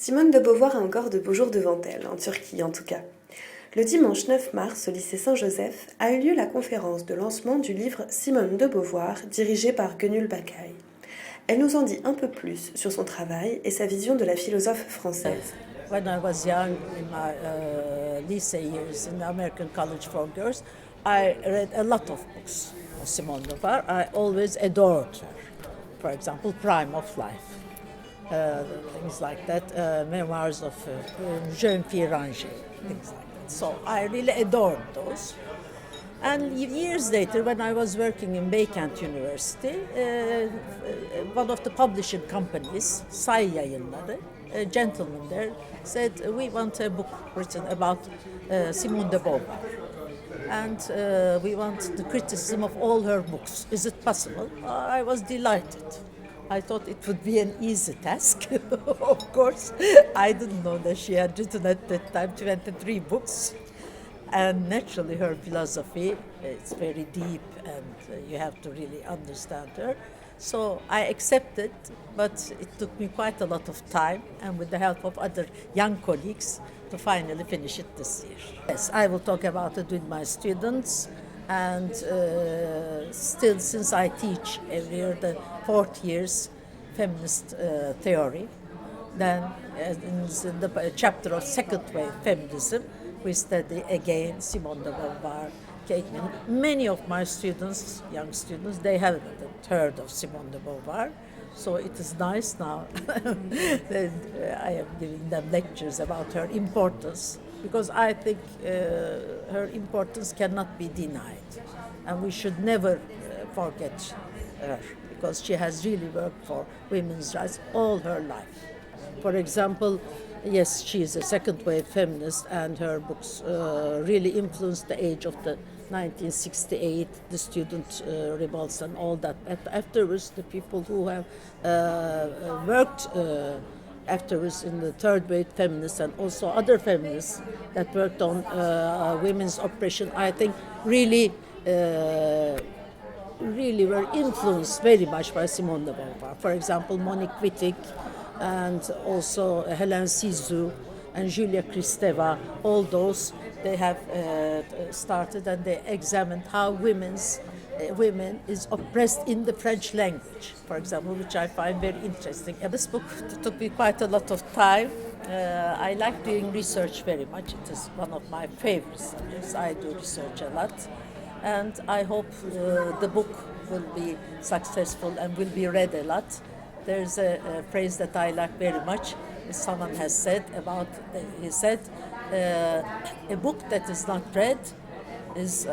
Simone de Beauvoir a encore de beaux jours devant elle, en Turquie en tout cas. Le dimanche 9 mars, au lycée Saint-Joseph, a eu lieu la conférence de lancement du livre SImone de Beauvoir, dirigé par Gönül Bakay. Elle nous en dit un peu plus sur son travail et sa vision de la philosophe française. When I was young, in my Lycée years in the American College for Girls, I read a lot of books of Simone de Beauvoir. I always adored her. For example, Prime of Life, things like that, memoirs of Jeune Dirigé, things like that. So I really adored those. And years later, when I was working in Beykent University, one of the publishing companies, Say Yayınları, a gentleman there said, we want a book written about Simone de Beauvoir. And we want the criticism of all her books. Is it possible? I was delighted. I thought it would be an easy task. Of course, I didn't know that she had written at that time 23 books. And naturally her philosophy, it's very deep and you have to really understand her. So I accepted, but it took me quite a lot of time and with the help of other young colleagues to finally finish it this year. Yes, I will talk about it with my students and still since I teach every year the 4th year's feminist theory, then in the chapter of second wave feminism, we study again Simone de Beauvoir. Many of my students, young students, they haven't heard of Simone de Beauvoir, so it is nice now that I am giving them lectures about her importance, because I think her importance cannot be denied, and we should never forget her, because she has really worked for women's rights all her life. For example, yes, she is a second wave feminist, and her books really influenced the age of the 1968, the student revolts and all that. Afterwards, the people who have worked afterwards in the third wave feminists and also other feminists that worked on women's oppression, I think really were influenced very much by Simone de Beauvoir. For example, Monique Wittig, and also Helen Sizu and Julia Kristeva, all those, they have started and they examined how women is oppressed in the French language, for example, which I find very interesting. And this book took me quite a lot of time. I like doing research very much. It is one of my favorite subjects. I do research a lot. And I hope the book will be successful and will be read a lot. There's a phrase that I like very much. Someone has said he said, a book that is not read is